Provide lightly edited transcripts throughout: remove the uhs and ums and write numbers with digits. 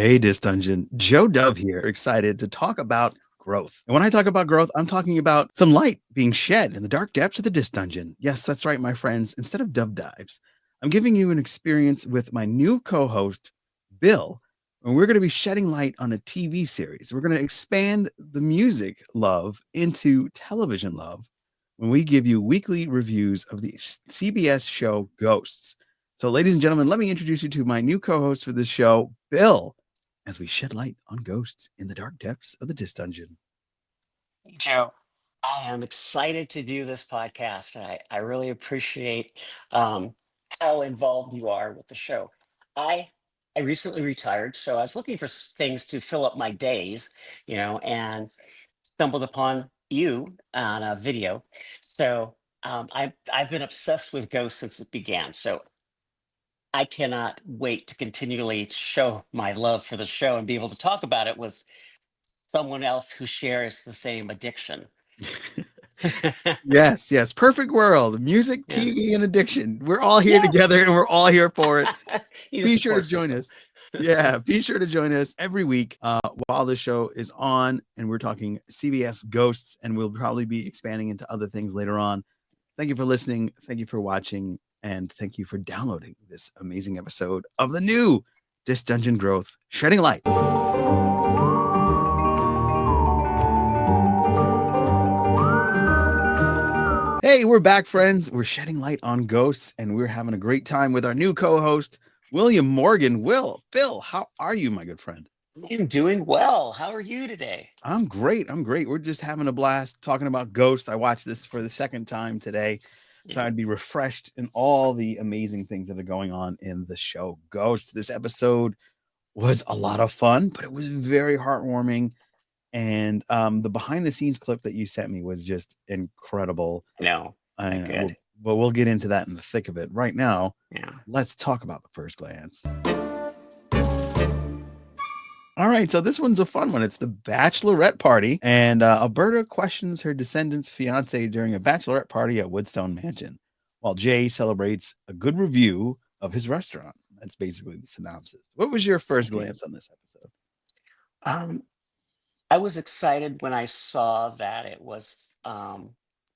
Hey, Dis Dungeon. Joe Dove here, excited to talk about growth. And when I talk about growth, I'm talking about some light being shed in the dark depths of the Dis Dungeon. Yes, that's right, my friends. Instead of Dove Dives, I'm giving you an experience with my new co host, Bill. And we're going to be shedding light on a TV series. We're going to expand the music love into television love when we give you weekly reviews of the CBS show Ghosts. So, ladies and gentlemen, let me introduce you to my new co host for this show, Bill, as we shed light on ghosts in the dark depths of the Dis Dungeon. Hey, Joe, I am excited to do this podcast. I really appreciate um, how involved you are with the show. I I recently retired, so I was looking for things to fill up my days, and stumbled upon you on a video. So I've been obsessed with ghosts since it began. So I cannot wait to continually show my love for the show and be able to talk about it with someone else who shares the same addiction. Yes, yes. Perfect world. Music, Yeah. TV, and addiction. We're all here Yeah. together and we're all here for it. Need a Be sure to support join system. us. Yeah, be sure to join us every week while the show is on. And we're talking CBS Ghosts, and we'll probably be expanding into other things later on. Thank you for listening. Thank you for watching. And thank you for downloading this amazing episode of the new Dis Dungeon Growth Shedding Light. Hey, we're back, friends. We're shedding light on ghosts, and we're having a great time with our new co-host, William Morgan. Bill, how are you, my good friend? I'm doing well. How are you today? I'm great. I'm great. We're just having a blast talking about ghosts. I watched this for the second time today, so Yeah. I'd be refreshed in all the amazing things that are going on in the show Ghosts. This episode was a lot of fun, but it was very heartwarming. And the behind the scenes clip that you sent me was just incredible. No, I good. but we'll get into that in the thick of it. Right now, Yeah. let's talk about the first glance. All right, so this one's a fun one. It's the Bachelorette Party, and Alberta questions her descendant's fiance during a bachelorette party at Woodstone Mansion, while Jay celebrates a good review of his restaurant. That's basically the synopsis. What was your first Okay. glance on this episode? Um, I was excited when I saw that it was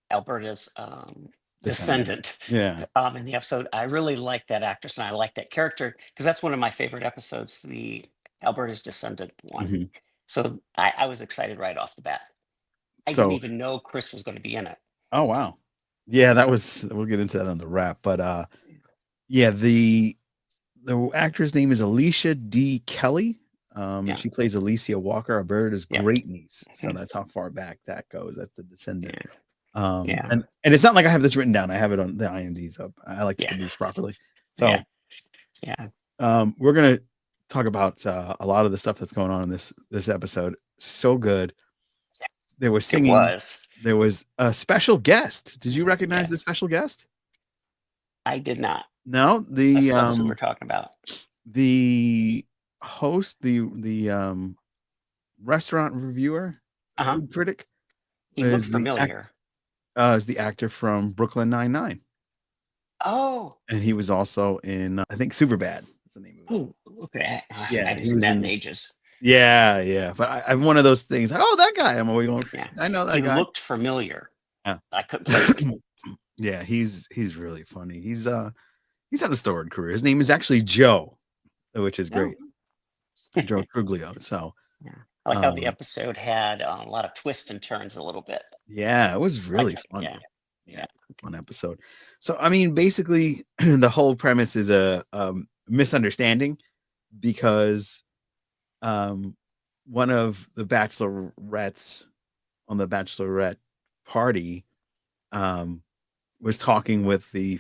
Alberta's Descendant. descendant Yeah. in the episode. I really like that actress and I like that character because that's one of my favorite episodes, the Alberta's descendant one. Mhm. So I was excited right off the bat. I didn't So, even know Chris was going to be in it. oh wow, yeah, that was. We'll get into that on the wrap, but yeah, the actor's name is Alicia D. Kelly. Yeah. She plays Alicia Walker, Alberta's Yep. great niece. So Mhm. that's how far back that goes. That's the descendant. Yeah. Yeah. And it's not like I have this written down. I have it on the IMDb up. I like to Yeah. produce properly. Yeah. So Yeah. we're gonna talk about a lot of the stuff that's going on in this episode. So good. They were It singing. was. There was a special guest. Did you recognize the Yes. special guest? I did not. No, That's who we're talking about. the host, the restaurant reviewer, Uh-huh. food critic, He looked familiar. is the actor from Brooklyn Nine-Nine, Oh. and he was also in I think Superbad. That's the name of it. Oh, okay. I Yeah, haven't he seen was that in in. ages. Yeah, yeah. But I'm one of those things. Like, oh, that guy. I'm always going. Yeah. I know that He guy. looked familiar. Yeah. I couldn't place it. Yeah, he's really funny. He's had a storied career. His name is actually Joe, which is great. Joe Truglio. So Yeah. I like how the um, episode had a lot of twists and turns a little bit. yeah, it was Like, really fun. yeah. Yeah, fun episode. So I mean, basically, the whole premise is a misunderstanding because one of the bachelorettes on the bachelorette party was talking with the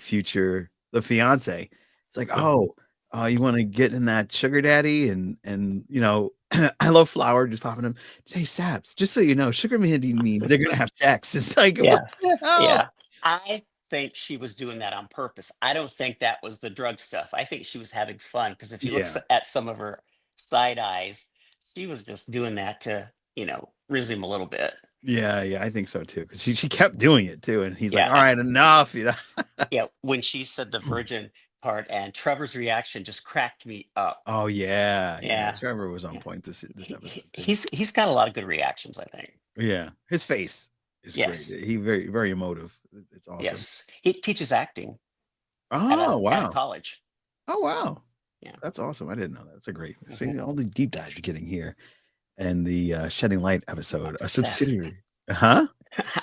fiance. It's like, Mhm. oh, you want to get in that sugar daddy, and I love Flower just popping him. Hey, Saps, just so you know, sugar daddy means they're gonna have sex. It's like, what Yeah. the hell? Yeah. I think she was doing that on purpose. I don't think that was the drug stuff. I think she was having fun because if you look Yeah, at some of her side eyes, she was just doing that to, riz him a little bit. yeah, I think so too. Because she kept doing it too, and he's like, Yeah. all right, enough. Yeah, when she said the virgin part, and Trevor's reaction just cracked me up. Oh yeah, yeah. Yeah, Trevor was on yeah. point this episode too. He's got a lot of good reactions, I think. Yeah, his face is great. Yes, He very emotive. It's awesome. yes. He teaches acting Oh at a wow. college. Oh wow. Yeah, That's awesome. I didn't know that. That's a great. mhm. See all the deep dives you're getting here, and the Shedding Light episode, a Obsessed. subsidiary. Huh?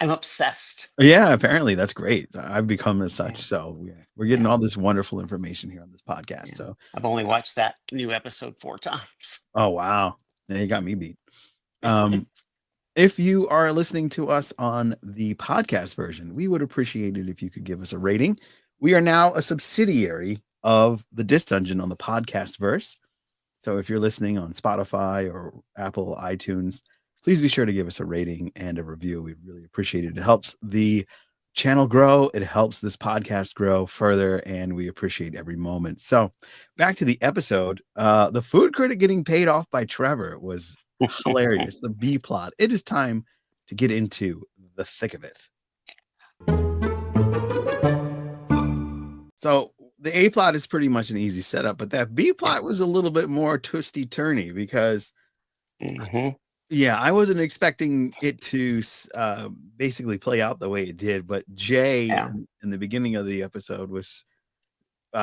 I'm obsessed. Yeah, apparently that's great. I've become as Yeah, such. So we're getting yeah, all this wonderful information here on this podcast. yeah. So, I've only watched that new episode 4 times. oh wow, yeah, you got me beat. Um, if you are listening to us on the podcast version, we would appreciate it if you could give us a rating. We are now a subsidiary of the Dis Dungeon on the podcast verse. So if you're listening on Spotify or Apple iTunes, please be sure to give us a rating and a review. We'd really appreciate it. It helps the channel grow. It helps this podcast grow further, and we appreciate every moment. So back to the episode. The food critic getting paid off by Trevor was hilarious. The B plot. It is time to get into the thick of it. So the A plot is pretty much an easy setup, but that B Yeah. plot was a little bit more twisty turny because Mhm. yeah, I wasn't expecting it to basically play out the way it did, but Jay Yeah. in the beginning of the episode was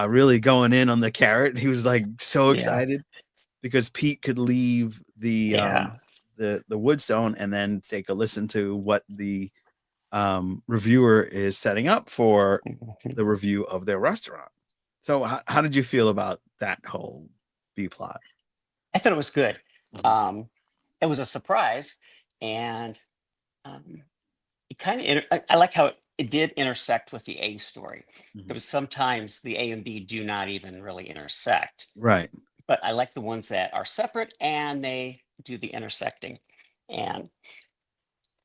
really going in on the carrot. He was like so Yeah. excited because Pete could leave Yeah. the Woodstone and then take a listen to what the reviewer is setting up for Mhm. the review of their restaurant. So how did you feel about that whole B plot? I thought it was good. It was a surprise, and it kind of. I like how it did intersect with the A story. Mhm. Because sometimes the A and B do not even really intersect. Right. But I like the ones that are separate and they do the intersecting, and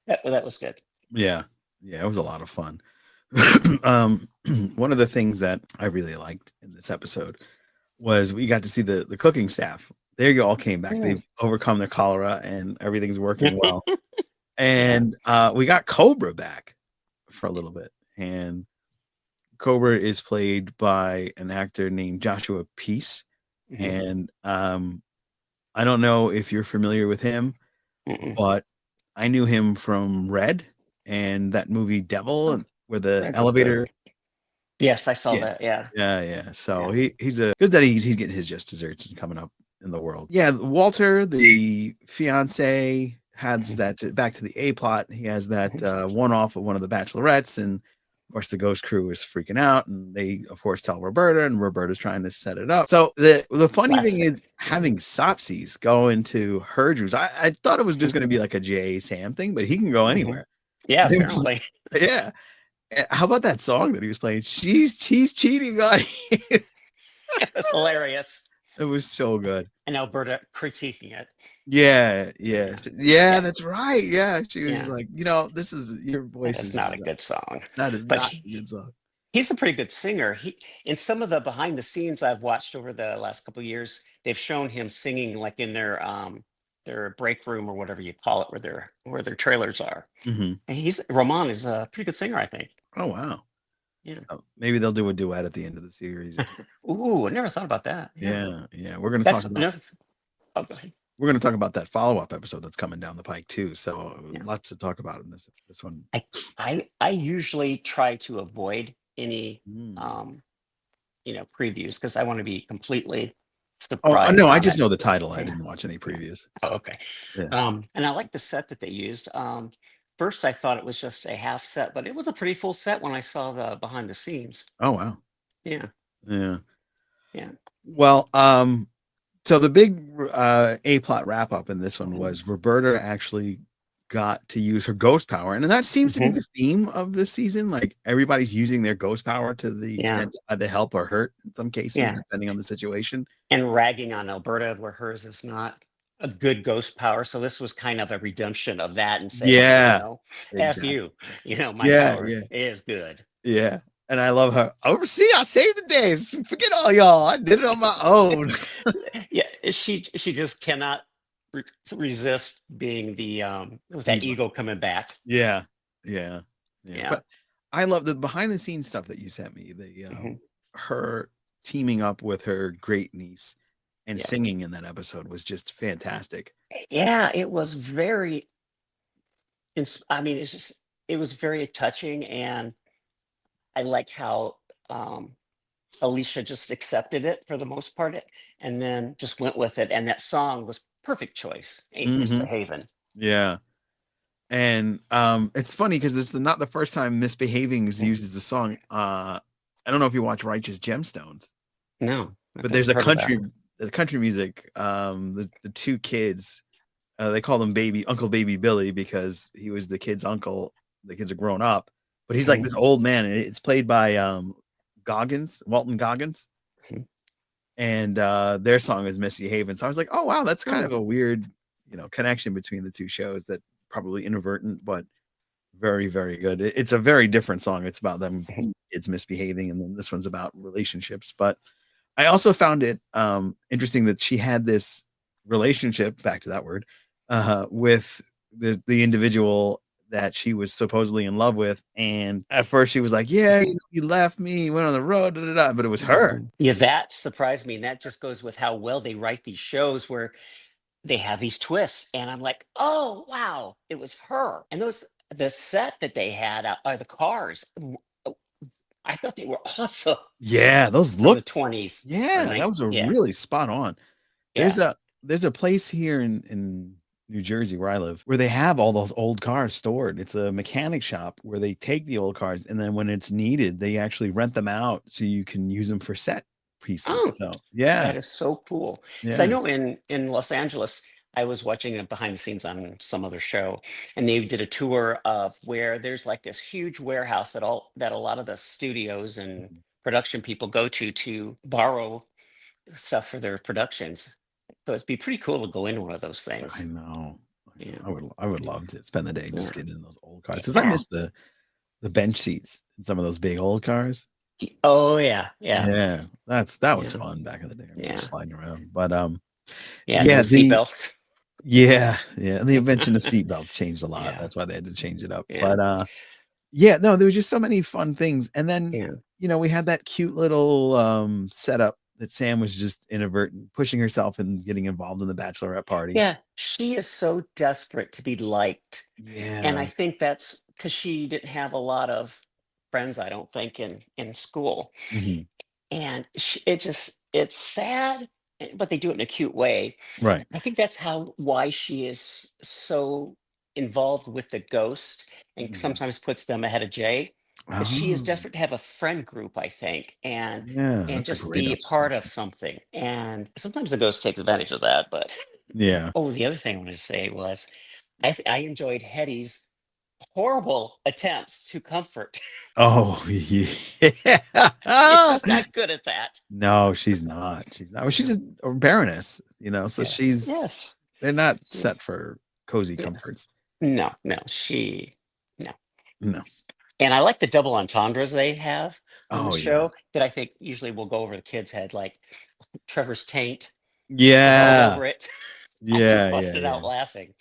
that was good. Yeah. Yeah, it was a lot of fun. One of the things that I really liked in this episode was we got to see the cooking staff. They all came back. Mm. They've overcome their cholera and everything's working well. Yeah. And we got Cobra back for a little bit. And Cobra is played by an actor named Joshua Peace. Mhm. And I don't know if you're familiar with him, Mm-mm. but I knew him from Red and that movie Devil, Oh, where the Red was good. elevator. Yes, I saw Yeah. that. Yeah. Yeah. So Yeah. he's a good that he's getting his just desserts and coming up in the world. Yeah, Walter, the fiance, has Mhm. that back to the A plot. He has that Mhm. one off of one of the bachelorettes, and of course the ghost crew is freaking out, and they of course tell Roberta, and Roberta's trying to set it up. So the funny thing is Classic. having Sopsies go into her juice. I thought it was just gonna be like a Jay Sam thing, but he can go Mhm. anywhere. Yeah, They were- apparently. yeah. How about that song that he was playing? She's cheating on you. It was hilarious. It was so good. And Alberta critiquing it. Yeah. Yeah. That's right. Yeah, she was Yeah. like, this is your voice That is is not a good song. that is But not a good song. he's a pretty good singer. He in some of the behind the scenes I've watched over the last couple of years, they've shown him singing like in their break room or whatever you call it, where their trailers are. Mhm. And Roman is a pretty good singer, I think. Oh wow. Yeah. So maybe they'll do a duet at the end of the series. Ooh, I never thought about that. Yeah. Yeah. We're gonna That's talk about another. Oh, go ahead. that follow-up episode that's coming down the pike too. So Yeah. lots to talk about in this one. I usually try to avoid any Mm. previews because I want to be completely Oh surprised no, I on just it. know the title. I Yeah. didn't watch any previews. Oh, okay. Yeah. And I like the set that they used. First, I thought it was just a half set, but it was a pretty full set when I saw the behind the scenes. Oh wow. Yeah, Yeah. yeah. Well, so the big A plot wrap up in this one was Roberta actually got to use her ghost power, and that seems to be Mhm. the theme of this season. Like everybody's using their ghost power to the Yeah. extent they help or hurt in some cases, Yeah. depending on the situation. And ragging on Alberta where hers is not a good ghost power. So this was kind of a redemption of that and saying, Yeah, F exactly. you, my Yeah, power yeah, is good. yeah. And I love her. Oversee, I saved the days. Forget all y'all. I did it on my own. Yeah, she just cannot resist being with that Diva. ego coming back. Yeah. Yeah. But I love the behind the scenes stuff that you sent me. The Mhm. her teaming up with her great niece and Yeah. singing in that episode was just fantastic. Yeah, it was very I mean, it was very touching, and I like how Alicia just accepted it for the most part, and then just went with it. And that song was perfect choice, "Ain't Hmm. Misbehavin'." Yeah. And it's funny because it's not the first time Misbehaving is Mm. used as a song. I don't know if you watch Righteous Gemstones, No, I've but never there's a heard of that. country music. The two kids, they call him Uncle Baby Billy because he was the kid's uncle. The kids are grown up, but he's like Mhm, this old man. And it's played by Walton Goggins, mhm. and their song is Missy Haven. So I was like, oh wow, that's kind Oh, of a weird, connection between the two shows that probably inadvertent, but very, very good. It's a very different song. It's about them mhm, kids misbehaving, and then this one's about relationships. But I also found it interesting that she had this relationship, back to that word, with the individual that she was supposedly in love with. And at first she was like, yeah, you left me, went on the road, da, da, da, but it was her. mhm. Yeah, that surprised me, and that just goes with how well they write these shows where they have these twists, and I'm like, "Oh, wow, it was her." And the set that they had, the cars, oh, I thought they were awesome Yeah, those from the look. 20s or Yeah, that was a yeah, really spot on. There's yeah. a place here in New Jersey where I live, where they have all those old cars stored. It's a mechanic shop where they take the old cars, and then when it's needed, they actually rent them out so you can use them for set pieces. Oh, So, yeah, that is so cool. Because I yeah. know in Los Angeles, I was watching it behind the scenes on some other show, and they did a tour of where there's like this huge warehouse that a lot of the studios and Mhm. production people go to borrow stuff for their productions. So it'd be pretty cool to go in one of those I things. know. I know. Yeah. I would love to spend the day just Yeah. getting in those old cars because I Yeah. miss the bench seats in some of those big old cars. Oh yeah. Yeah. Yeah, that was Yeah. fun back in the day. I remember Yeah. sliding around. But, Yeah. No yeah, seatbelts. yeah, and the invention of seatbelts changed a lot. Yeah. That's why they had to change it up. Yeah. But, yeah, no, there was just so many fun things. And then, Yeah. we had that cute little, setup that Sam was just inadvertent pushing herself and getting involved in the bachelorette party. Yeah. She is so desperate to be liked. And Yeah. I think that's because she didn't have a lot of friends, I don't think, in school. Mhm. And it's sad, but they do it in a cute way. Right. I think that's why she is so involved with the ghost and Mhm. sometimes puts them ahead of Jay, because she is Oh, desperate to have a friend group, I think, yeah, and that's a just great be a part of observation. something. And sometimes the ghost takes advantage of that. But Yeah. oh, the other thing I wanted to say was I enjoyed Hetty's horrible attempts to comfort. Oh, She's yeah. just not good at that. No, she's not. She's not. Well, she's Yeah. a baroness, so Yes. Yes. they're not Yeah. set for cozy Yes. comforts. No, no, no. No. And I like the double entendres they have on the Oh, yeah. show that I think usually will go over the kids' head. Like Trevor's taint is all Yeah. over it. I just Yeah, yeah, busted yeah. out laughing.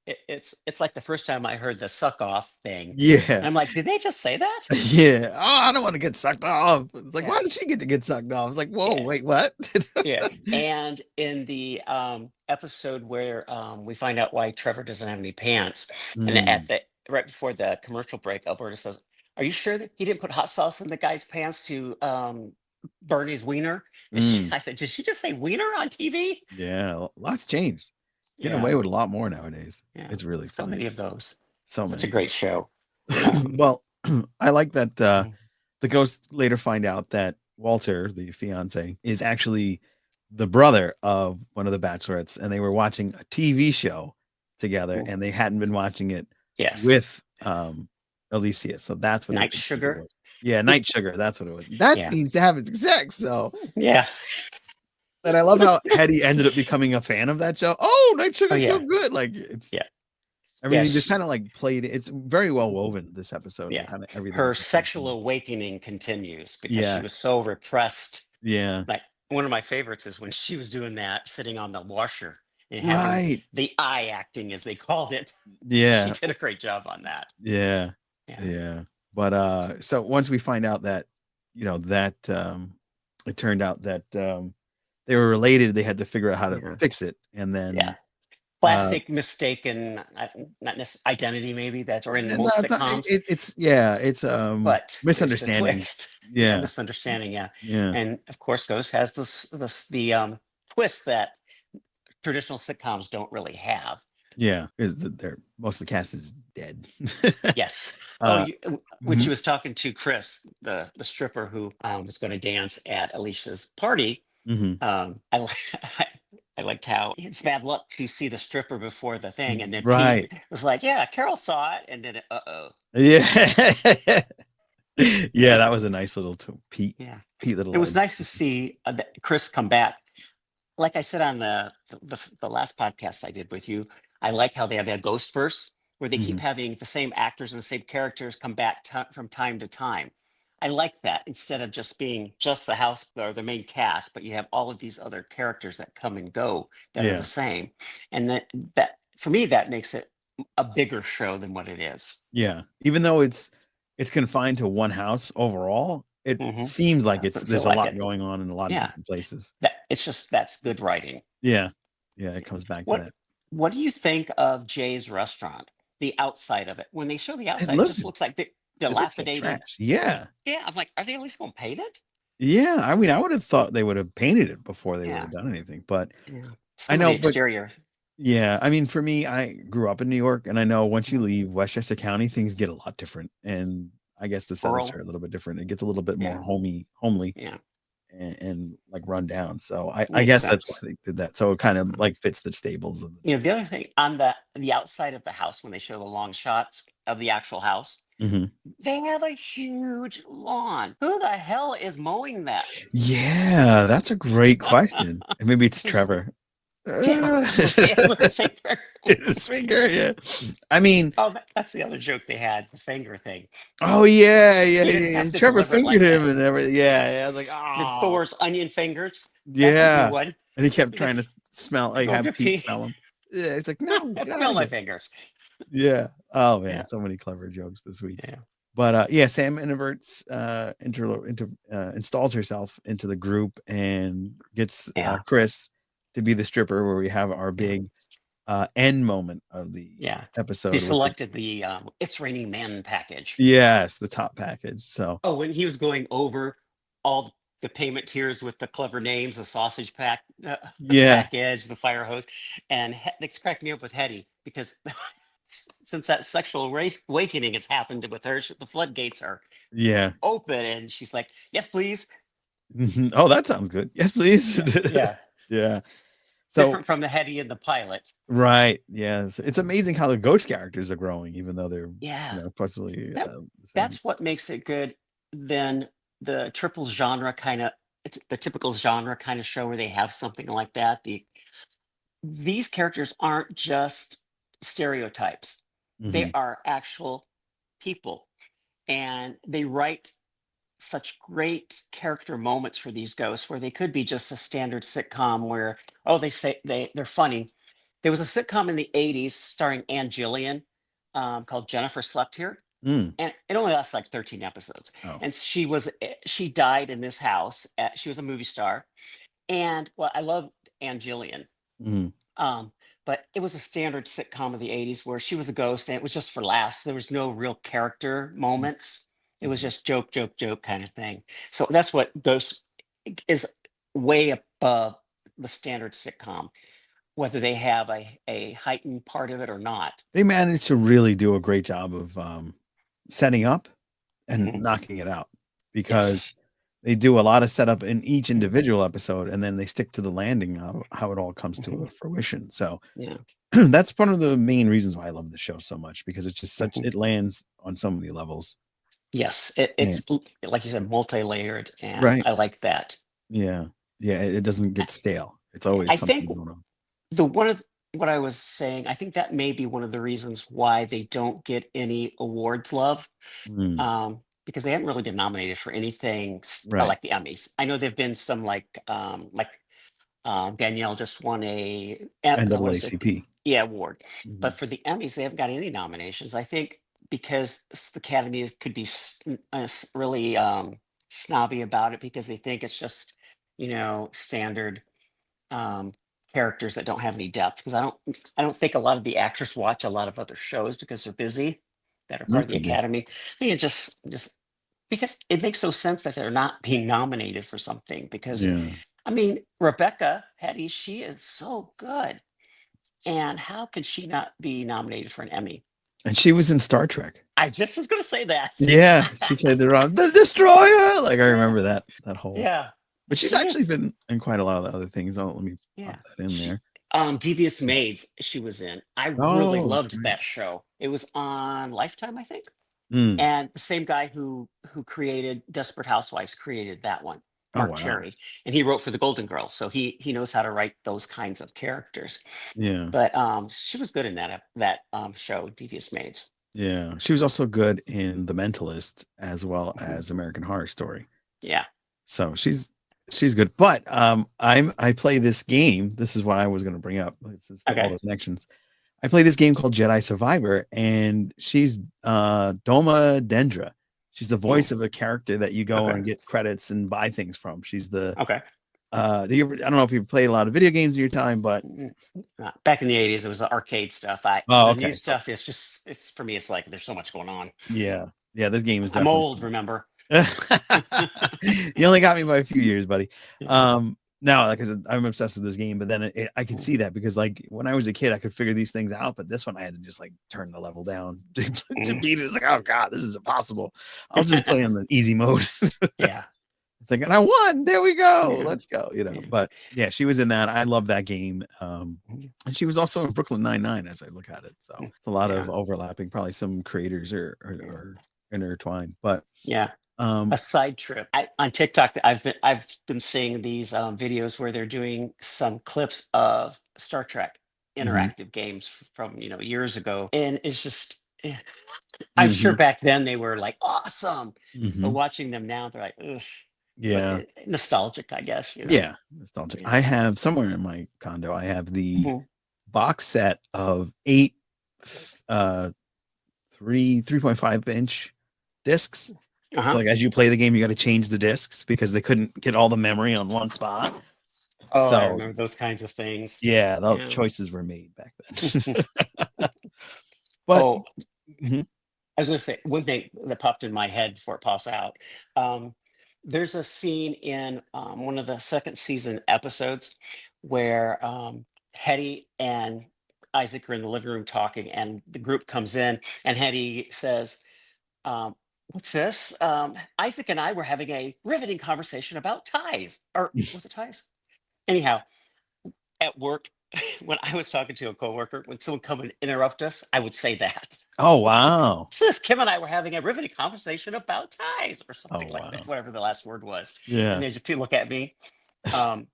It's like the first time I heard the suck off thing. Yeah. And I'm like, did they just say that? Yeah. Oh, I don't wanna get sucked off. It's like, why Yeah, does she get to get sucked off? It's like, "Whoa, yeah, wait, what?" yeah. And in the episode where we find out why Trevor doesn't have any pants, and Mm, right before the commercial break, Alberta says, "Are you sure that he didn't put hot sauce in the guy's pants to burn his wiener?" And mm. I said, "Did she just say wiener on TV?" Yeah, lots changed. Getting Yeah, away with a lot more nowadays. yeah. It's really So funny. many of those. So Such a many. great show. Um, Well, I like that, mhm. the ghosts later find out that Walter, the fiancé, is actually the brother of one of the bachelorettes, and they were watching a TV show together, Ooh, and they hadn't been watching it yes. with, Alicia, so that's what the Night confusion Sugar. was. Yeah, Night Sugar, that's what it was. That Yeah, needs to have its sex, so yeah. and I love how Hetty ended up becoming a fan of that show. "Oh, Night Oh Sugar's so yeah, good," like, it's yeah. everything just Yes. kinda, like, played it's very well woven, this episode, and Yeah. kinda everything Her that they played sexual through. awakening continues because she was Yes. so repressed. Yeah. Like one of my favorites is when she was doing that, sitting on the washer and having Right. the eye acting, as they called it. She Yeah. did a great job on that. Yeah. Yeah. Yeah. But so once we find out that, that it turned out that they were related, they had to figure out how to Yeah. fix it. And Yeah. then Classic mistaken, not identity, maybe that's or in no, most it's not, sitcoms, it's but there's the misunderstanding. twist. Yeah, Yeah. misunderstanding. Yeah, Yeah. and of course, Ghost has this the twist that traditional sitcoms don't really have. Yeah. Because they're most of the cast is dead. Yes. Oh, uh when she mhm, was talking to Chris, the stripper who was going to dance at Alicia's party, mhm. I I liked how it's bad luck to see the stripper before the thing, and then Pete Right. was like, "Yeah, Carol saw it," and then uh-oh. Yeah. Yeah, that was a nice little Yeah, Pete it little was nice to see Chris come back. Like I said on the last podcast I did with you, I like how they have that ghost verse where they keep Mhm. having the same actors and the same characters come back from time to time. I like that instead of just being just the house or the main cast, but you have all of these other characters that come and go that are the Yeah. same, and that for me that makes it a bigger show than what it is. Yeah. Even though it's confined to one house overall, it Hmm. seems like Doesn't feel there's a like lot it. going on in a lot of Yeah, different places. that's good writing. Yeah. Yeah, it comes back to What that. What do you think of Jay's restaurant? The outside of it. When they show the It outside, it looks just looks like the it looks like dilapidated. trash. Yeah. Yeah, I'm like, are they at least gonna paint it? Yeah, I mean, I would have thought they would have painted it before they would Yeah, have done anything, but yeah. I Some of the know, but exterior. yeah, I mean, for me, I grew up in New York, and I know once you Mhm. leave Westchester County, things get a lot different, and I guess the setups Rural. are a little bit different. It gets a little bit more Yeah, homely, yeah. and like run down. So I Makes guess that's why sense. they did that. So it kind of Mhm. like fits the stables of the The other thing on the outside of the house when they show the long shots of the actual house, Mhm. they have a huge lawn. Who the hell is mowing that? Yeah, that's a great question. And maybe it's Trevor. Yeah, Uh, with the finger. his finger, yeah. I mean, Oh, that's the other joke they had, the finger thing. oh yeah, You didn't have yeah. to Trevor deliver it fingered like him that. and everything. Yeah, yeah. I was like, The oh, Thor's onion fingers. That's a new yeah. one. And he kept He's like, trying to smell, I like go have to Pete pee. smell him. Yeah, it's like, no, I get out smell of my here. fingers. Yeah. Oh Yeah. man, so many clever jokes this week. Yeah. But yeah, Sam introverts installs herself into the group and gets Yeah. Chris to be the stripper, where we have our Yeah. big end moment of the Yeah. She episode, which is selected the It's Raining Men package. yes, the top package. So Oh, when he was going over all the payment tiers with the clever names, the sausage yeah, package, the fire hose, and it's cracked me up with Hetty because since that sexual awakening has happened with her, the floodgates are yeah. open, and she's like, "Yes, please." Mhm. Oh, that sounds good. Yes, please. Yeah, yeah. Yeah. So Different from the Hetty and the pilot. right. Yes. It's amazing how the ghost characters are growing, even though they're, Yeah, partially that the same. that's what makes it good. Then the triple genre kind of, it's the typical genre kind of show where they have something like that. These characters aren't just stereotypes; they Mhm. are actual people, and they write such great character moments for these ghosts where they could be just a standard sitcom where oh they say they're funny. There was a sitcom in the 80s starring Ann Gillian called Jennifer Slept Here, Mm. and it only lasts like 13 episodes, Oh. and she died in this house. She was a movie star, and well, I love Ann Gillian. Mhm. um, but it was a standard sitcom of the 80s where she was a ghost and it was just for laughs. There was no real character moments. It was Mhm. just joke, joke, joke kind of thing. So that's what Ghost is, way above the standard sitcom, whether they have a heightened part of it or not. They managed to really do a great job of setting up and Mhm. knocking it out, because Yes. they do a lot of setup in each Mhm. individual episode, and then they stick to the landing of how it all comes to Mhm. a fruition. So Yeah. that's one of the main reasons why I love the show so much, because it's just such Mhm. it lands on so many levels. Yes. Yeah. Like you said, multi-layered, and Right. I like that. Yeah. Yeah, it doesn't I get stale. It's always I think something going on. the one of what I was saying, I think that may be one of the reasons why they don't get any awards love, Mm, because they haven't really been nominated for anything right. like the Emmys. I know there've been some like Danielle just won what is it? NAACP. Yeah, award, but Mhm. for the Emmys they haven't got any nominations. I think because the Academy could be really snobby about it because they think it's just, standard um, characters that don't have any depth. Because I don't think a lot of the actors watch a lot of other shows because they're busy that are part That of the could be. Academy. I think it just because it makes no sense that they're not being nominated for something. Because Yeah. I mean, Rebecca Hetty, she is so good, and how could she not be nominated for an Emmy? And she was in Star Trek. I just was going to say that. Yeah, she played the Destroyer. Like I remember that whole. Yeah, But she's she actually is. been in quite a lot of the other things. Oh, let me Yeah. pop that in She, there. Devious Maids, she was in. I really Oh, loved right. that show. It was on Lifetime, I think. Mm. And the same guy who created Desperate Housewives created that one, Oh Mark wow. Cherry, and he wrote for the Golden Girls, so he knows how to write those kinds of characters. Yeah. But she was good in that show, Devious Maids. Yeah. She was also good in The Mentalist as well as American Horror Story. Yeah. So she's good. But I play this game. This is what I was going to bring up. This is all Okay. the connections. I play this game called Jedi Survivor, and she's Doma Dendra. She's the voice of a character that you go Okay. and get credits and buy things from. She's the Okay. I don't know if you've played a lot of video games in your time, but Back in the 80s, it was the arcade stuff. oh, The new okay. So stuff is just, it's for me, it's like there's so much going on. yeah, this game is I'm definitely old, remember? you only got me by a few years, buddy. No, like I said, I'm obsessed with this game, but then I can see that because like when I was a kid, I could figure these things out, but this one I had to just like turn the level down to beat it. It's like, oh god, this is impossible. I'll just play on the easy mode. Yeah. It's like, and I won. There we go. Yeah. Let's go. Yeah. But yeah, she was in that. I love that game. And Mhm. she was also in Brooklyn Nine-Nine as I look at it. So it's a lot Yeah. of overlapping. Probably some creators are intertwined. But Yeah. A side trip. On TikTok, I've been seeing these videos where they're doing some clips of Star Trek mhm, interactive games from years ago, and it's just, I'm sure mhm, back then they were like awesome, but mhm. watching them now, they're like, ugh. But Yeah. nostalgic, I guess. Yeah. Nostalgic. Yeah. I have somewhere in my condo, I have the Mhm. box set of 8 uh 3.5 inch discs. So Uh-huh. like as you play the game, you got to change the discs because they couldn't get all the memory on one spot. Oh, I So remember those kinds of things. yeah, those Yeah. choices were made back then. But Oh, mhm, I was going to say one thing that popped in my head before it pops out. Um, there's a scene in one of the second season episodes where Hetty and Isaac are in the living room talking, and the group comes in, and Hetty says, "What's this? Isaac and I were having a riveting conversation about ties, or was it ties? Anyhow, at work." When I was talking to a coworker, when someone come and interrupt us, I would say that. oh wow. Sis, Kim and I were having a riveting conversation about ties or Oh something like that, wow. whatever the last word was. And Yeah. they just look at me. Um,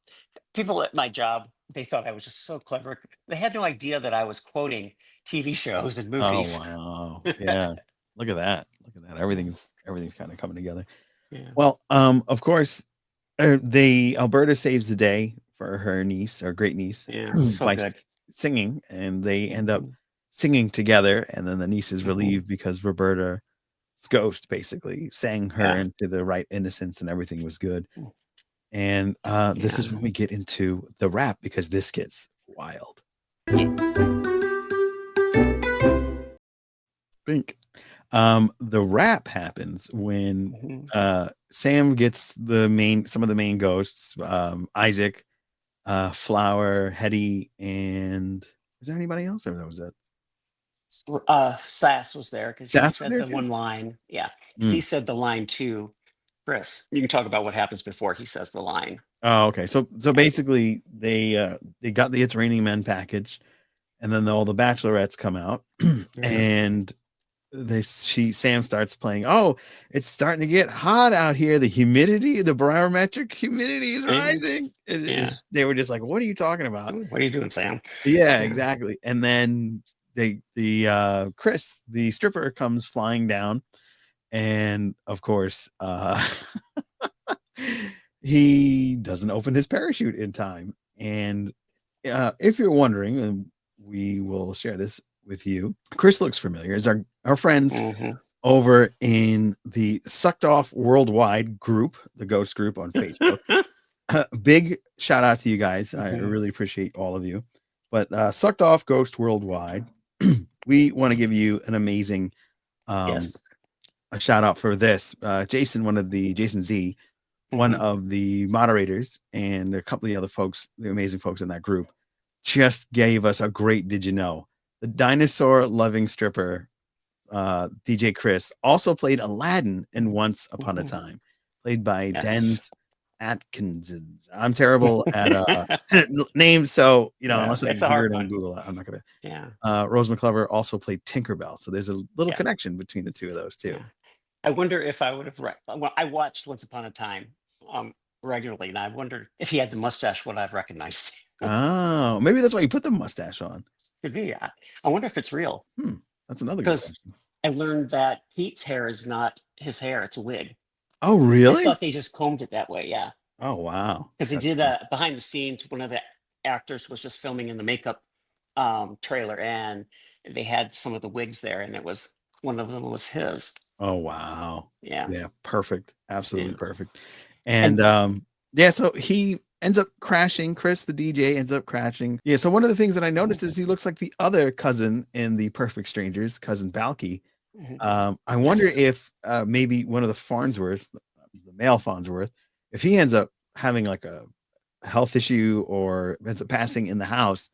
People at my job, they thought I was just so clever. They had no idea that I was quoting TV shows and Oh movies. wow. Yeah. Look at that. Look at that. Everything's kind of coming together. Yeah. Well, of course, the Alberta saves the day for her niece, or great niece, Yeah. So by good. singing, and they end up Mhm. singing together. And then the niece is Mhm. relieved because Roberta's ghost basically sang her Yeah. into the right innocence, and everything was good. And this is Yeah. when we get into the rap because this gets wild. Yeah. Think. The rap happens when Mhm. Sam gets some of the main ghosts, Isaac, Flower, Hetty, and was there anybody else, or that was it? Sass was there because he Sass was said there the too? one line. Yeah. 'Cause he Mm. said the line to Chris. You can talk about what happens before he says the line. Oh, okay. So Yeah. basically they got the It's Raining Men package, and then all the bachelorettes come out, Yeah. and Sam starts playing. Oh, it's starting to get hot out here. The barometric humidity is Yeah. rising. Yeah. They were just like, "What are you talking about?" What are you doing, Sam? Yeah, Yeah. exactly. And then Chris, the stripper, comes flying down, and of course, he doesn't open his parachute in time. And if you're wondering, and we will share this, with you. Chris looks familiar. Is our friends Hmm. over in the Sucked Off Worldwide group, the Ghost group on Facebook. Big shout out to you guys. I Hmm. really appreciate all of you. But Sucked Off Ghost Worldwide, we want to give you an amazing Yes. a shout out for this. Jason Z, one Hmm. of the moderators, and a couple of the other folks, the amazing folks in that group, just gave us a great did you know? The dinosaur loving stripper, DJ Chris, also played Aladdin in Once Upon a Hmm. Time, played by Yes. Dens Atkinson. I'm terrible at names, so Yeah, unless I it's a hear hard it on one. Google, I'm not gonna. Yeah. Rose McClever also played Tinkerbell, so there's a little Yeah. connection between the two of those too. Yeah. I wonder if I would have. Well, I watched Once Upon a Time um, regularly, and I wonder if he had the mustache, would I've recognized? Oh, maybe that's why you put the mustache on. Could be. I wonder if it's real Hmm, that's another good because question. I learned that Pete's hair is not his hair; it's a wig. Oh, I really? thought they just combed it that way. Yeah, Oh, wow. because they That's did cool. behind the scenes. One of the actors was just filming in the makeup trailer, and they had some of the wigs there, and it was one of them was his. Oh, wow. Yeah, Yeah, perfect. Absolutely yeah, perfect. And and yeah, so he ends up crashing. Chris, the DJ, ends up crashing. Yeah, so one of the things that I noticed is he looks like the other cousin in the Perfect Strangers, cousin Balky. mhm. I wonder Yes. if maybe one of the Farnsworth, the male Farnsworth, if he ends up having like a health issue or ends up passing in the house,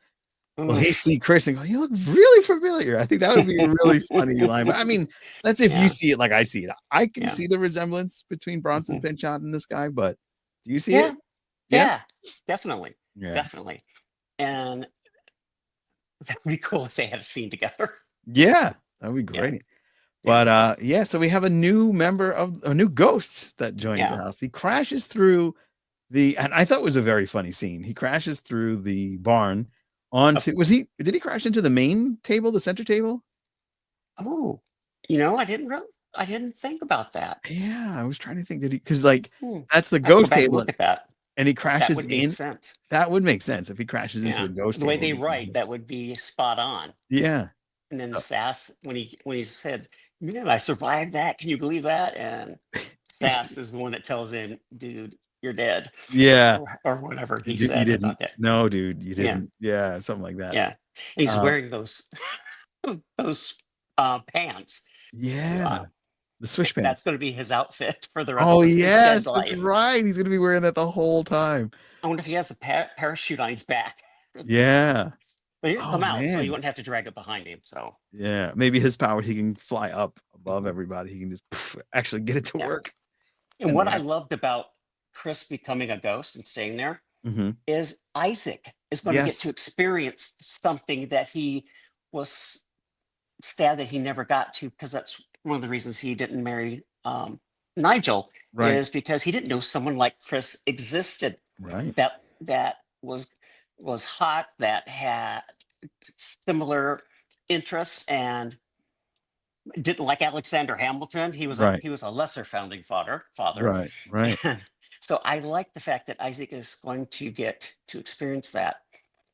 will he Oof. see Chris and go, "You look really familiar"? I think that would be a really funny line. But I mean, that's if you Yeah, see it like I see it. I can yeah, see the resemblance between Bronson mhm. Pinchot and this guy, but do you see it? Yeah, Yeah? yeah, definitely, Yeah. definitely, and that would be cool if they had a scene together. Yeah. That would be Yeah, great. yeah, But yeah, so we have a new member of a new ghost that joins the yeah. house. He crashes through and I thought it was a very funny scene. He crashes through the barn Oh, onto did he crash into the main table, the center table? oh, I didn't think about that. Yeah, I was trying to think, did he because like Hmm. that's the I have to go ghost back and table look at that. and he That crashes would make in. sense. That would make sense if he crashes into Yeah, the ghost the way table they because write, that would be spot on. yeah. And then So Sass, when he said, "Man, I survived that. Can you believe that?" And he's Sass is the one that tells him, "Dude, you're dead," yeah, or whatever he you said didn't. about that. No, dude, you Yeah, didn't. Yeah, something like that. yeah. And he's Uh, wearing those those pants. Uh, yeah, the swish that's pants. going to be his outfit for the Oh, rest of his dead yes, that's life. right. He's gonna be wearing that the whole time. I wonder if he has a parachute on his back. Yeah. But he didn't Oh, come out, so you man. wouldn't have to drag it behind him. So Yeah, maybe his power, he can fly up above mhm, everybody. He can just actually get it to yeah. work And in what the I house. loved about Chris becoming a ghost and staying there Mhm. is Isaac is going to get to Yes. experience something that he was sad that he never got to, because that's one of the reasons he didn't marry Nigel, Right. is because he didn't know someone like Chris existed, Right. that was hot, that had similar interests, and didn't like Alexander Hamilton. Right. He was a lesser founding father. Right. Right. And so I like the fact that Isaac is going to get to experience that.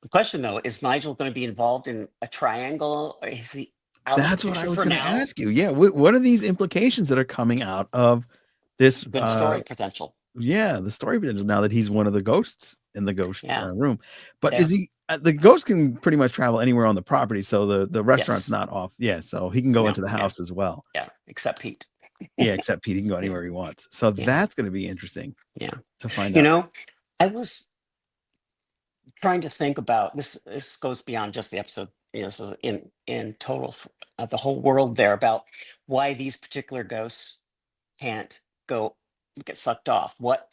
The question though, is Nigel going to be involved in a triangle? Or is he out of the That's what I picture was for gonna now? ask you. Yeah, what are these implications that are coming out of this, Good story potential. yeah, the story potential now that he's one of the ghosts in the ghost, Yeah. room. But is There. he the ghost can pretty much travel anywhere on the property, so the restaurant's Yes. not off. Yeah, so he can go No. into the Yeah. house as well. Yeah. Except Pete. Yeah, except Pete, he can go Yeah. anywhere he wants. So Yeah. that's gonna be interesting Yeah. to find You out. know, I was trying to think about this. This goes beyond just the episode. This is in total, the whole world there, about why these particular ghosts can't go get sucked off. What,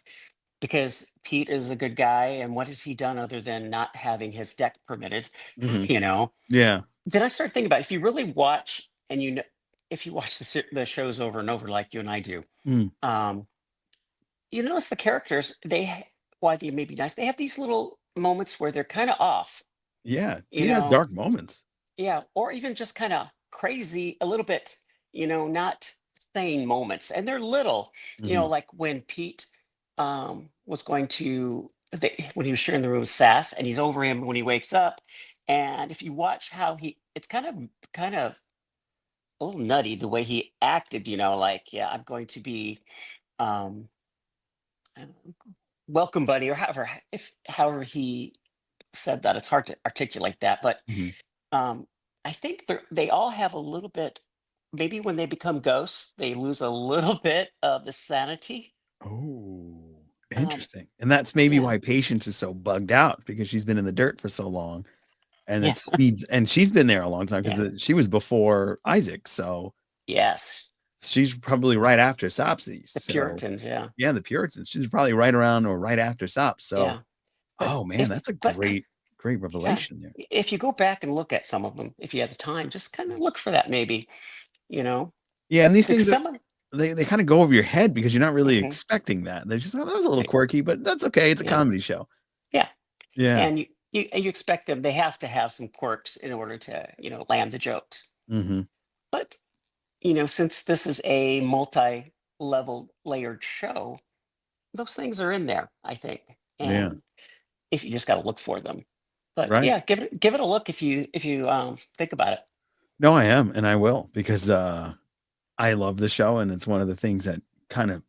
because Pete is a good guy, and what has he done other than not having his deck permitted? Mhm. You know. Yeah. Then I started thinking about, if you really watch, and if you watch the shows over and over like you and I do, Mm. um, you notice the characters, why they may be nice, they have these little moments where they're kind of off, Yeah, you Pete has know. dark moments. Yeah, or even just kind of crazy a little bit, not sane moments, and they're little, Mhm. like when Pete was going to when he was sharing the room with Sass, and he's over him when he wakes up. And if you watch how it's kind of a little nutty the way he acted. Like, yeah, I'm going to be um, I don't know, welcome, buddy, or however he said that. It's hard to articulate that, but Mhm. um, I think they all have a little bit. Maybe when they become ghosts, they lose a little bit of the sanity. Oh, Um, interesting. And that's maybe yeah, why Patience is so bugged out because she's been in the dirt for so long and yeah, it speeds and she's been there a long time yeah, because she was before Isaac. So yes. she's probably right after Sopsy. The So Puritans, yeah, yeah, the Puritans. She's probably right around or right after Sops. So, yeah. But oh man, that's a great yeah, revelation there. if you go back and look at some of them, if you have the time, just kind of look for that. Maybe you know, Yeah, and these like things are some of. they kind of go over your head because you're not really Mhm, expecting that. They're just, oh, that was a little right, quirky, but that's okay. It's a yeah, comedy show. yeah. Yeah. And you expect them. They have to have some quirks in order to land the jokes. Hmm. But since this is a multi-level layered show, those things are in there, I think. Yeah. And if you just got to look for them. But Right. yeah, give it a look if you think about it. No, I am, and I will because I love the show, and it's one of the things that kind of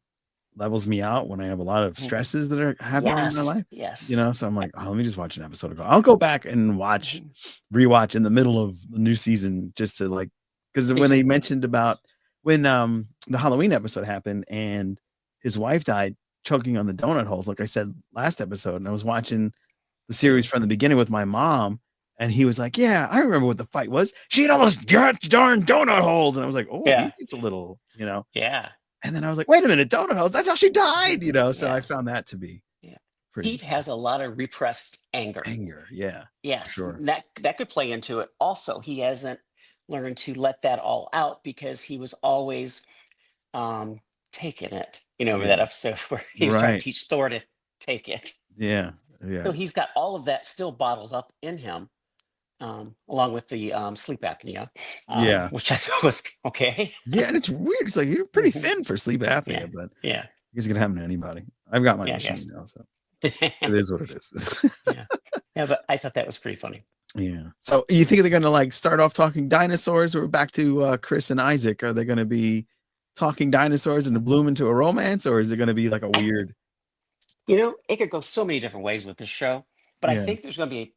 levels me out when I have a lot of Mhm. stresses that are happening in my life. Yes, yes. So I'm like, oh, let me just watch an episode ago. I'll go back and Mhm. rewatch in the middle of the new season just to like, because Me when they too. mentioned about when the Halloween episode happened and his wife died choking on the donut holes, like I said last episode, and I was watching the series Mhm. from the beginning with my mom, and he was like, "Yeah, I remember what the fight was. She ate all those darn donut holes," and I was like, "Oh, he Yeah, gets a little." yeah, And then I was like, "Wait a minute, donut holes? That's how she died." So I yeah, found that to be yeah. pretty Pete interesting. has a lot of repressed anger. Anger, yeah, for Yes, sure. that could play into it. Also, he hasn't learned to let that all out because he was always um taking it. Remember Yeah, that episode where he was trying to right. teach Thor to take it. Yeah, So yeah, he's got all of that still bottled up in him, along with the sleep apnea, yeah, which I thought was okay. yeah. And it's weird. It's like you're pretty Mhm. thin for sleep Yeah, apnea, but yeah, it's gonna happen to anybody. I've got my yeah, I machine guess. now, so it is what it is. Yeah, yeah, but I thought that was pretty funny. Yeah. So you think they're gonna like start off talking dinosaurs or back to Chris and Isaac? Are they gonna be talking dinosaurs and bloom into a romance, or is it gonna be like a weird? It could go so many different ways with this show, but I Yeah. think there's going to be.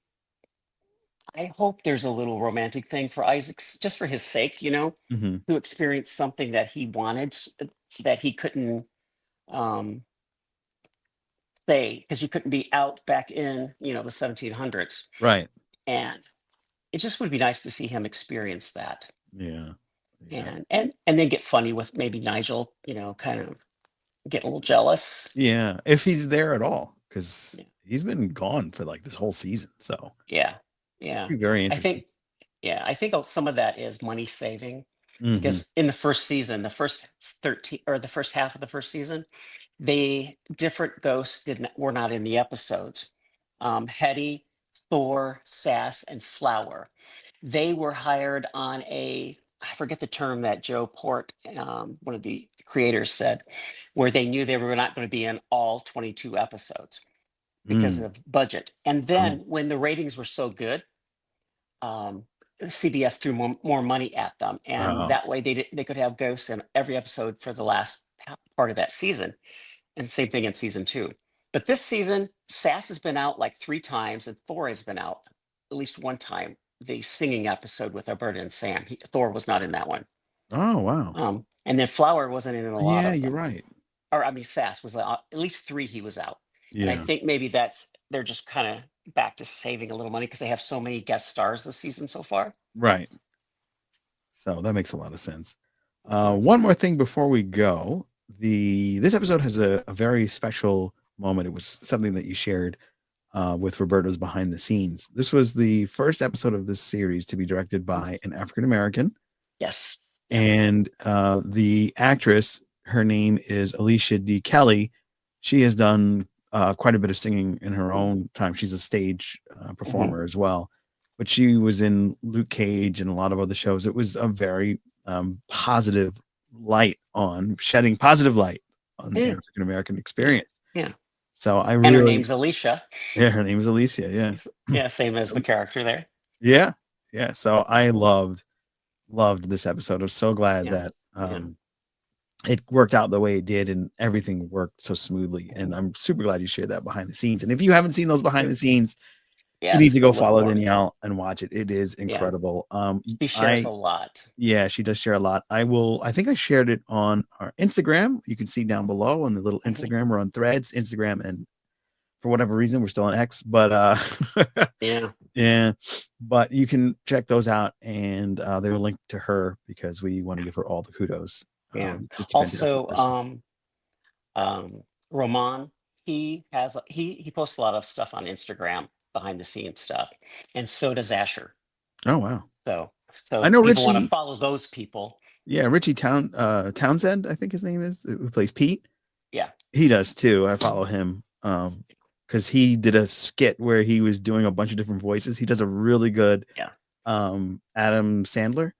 I hope there's a little romantic thing for Isaac, just for his sake, Hmm. to experience something that he wanted, that he couldn't um, say because you couldn't be out back in, the 1700s, Right. and it just would be nice to see him experience that, Yeah. Yeah. and then get funny with maybe Nigel, kind of get a little jealous. Yeah. If he's there at all, because Yeah, he's been gone for like this whole season, so yeah, yeah. be very I interesting. think, yeah, I think some of that is money saving Hmm. because in the first season, the first 13 or the first half of the first season, the different ghosts were not in the episodes. Hetty, Thor, Sass, and Flower. They were hired on I forget the term that Joe Port, one of the creators, said, where they knew they were not going to be in all 22 episodes because Mm. of budget. And Oh, then when the ratings were so good, um, CBS threw more money at them, and oh, that way they could have ghosts in every episode for the last part of that season. And same thing in season two. But this season, Sass has been out like 3 times, and Thor has been out at least one time. The singing episode with Alberta and Sam. Thor was not in that one. oh, wow. And then Flower wasn't in a lot Yeah, of you're them. right. Or I mean, Sass was at least 3 he was out. And I Yeah, think maybe they're just kind of back to saving a little money because they have so many guest stars this season so far. right. So that makes a lot of sense. Yeah. One more thing before we go. This episode has a very special moment. It was something that you shared with Roberto's behind the scenes. This was the first episode of this series to be directed by an African American, Yes. Yep. and the actress, her name is Alicia D. Kelly. She has done quite a bit of singing in her own time. She's a stage Hmm. performer as well, but she was in Luke Cage and a lot of other shows. It was a very shedding positive light on the Yeah. African American Yeah. experience. Yeah. So I And her really, name's Alicia. yeah, her name is Alicia. Yeah. Yeah, same as the character there. Yeah. Yeah. So I loved this episode. I'm so glad Yeah. that Yeah. it worked out the way it did and everything worked so smoothly. Mhm. And I'm super glad you shared that behind the scenes. And if you haven't seen those behind the scenes, you need Yes, to go go look follow for 'em. Danielle and watch it. It is Yeah. incredible. She shares a I lot. Yeah, she does share a lot. I think I shared it on our Instagram. You can see down below on the little Mhm. Instagram. We're on Threads, Instagram, and for whatever reason, we're still on X, but Yeah. yeah, but you can check those out, and they will link to her because we want to give her all the kudos. Yeah. Just a fantastic Also, person. Roman, he posts a lot of stuff on Instagram, behind the scenes stuff, and so does Asher. Oh wow, So I if know people want to Richie. follow those people, Yeah, Richie Townsend, I think his name is, who plays Pete. yeah, He does too. I follow him because he did a skit where he was doing a bunch of different voices. He does a really good yeah. Adam Sandler.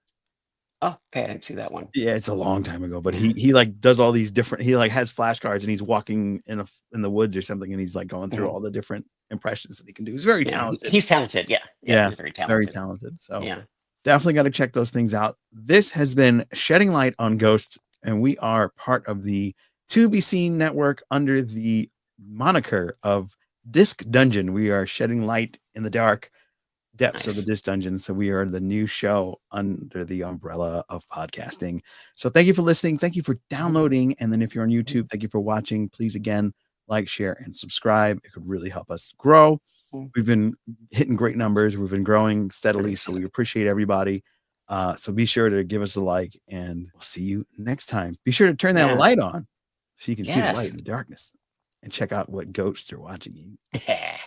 Oh, okay, I didn't see that one. Yeah, it's a long time ago, but Yeah. he like does all these different. He like has flashcards and he's walking in the woods or something, and he's like going through Mhm. all the different impressions that he can do. He's very Yeah, talented. he's talented. Yeah, yeah, Yeah, he's very very talented. talented. So Yeah. definitely got to check those things out. This has been Shedding Light on Ghosts, and we are part of the To Be Seen network under the moniker of Disc Dungeon. We are shedding light in the dark depths of the Nice. Disc Dungeon. So we are the new show under the umbrella of podcasting. So thank you for listening. Thank you for downloading. And then if you're on YouTube, thank you for watching. Please again, like, share, and subscribe. It could really help us grow. Mhm. We've been hitting great numbers. We've been growing steadily. So Nice. we appreciate everybody. So be sure to give us a like, and we'll see you next time. Be sure to turn that Yeah. light on so you can see the light Yes. in the darkness, and check out what ghosts are watching you. Yeah.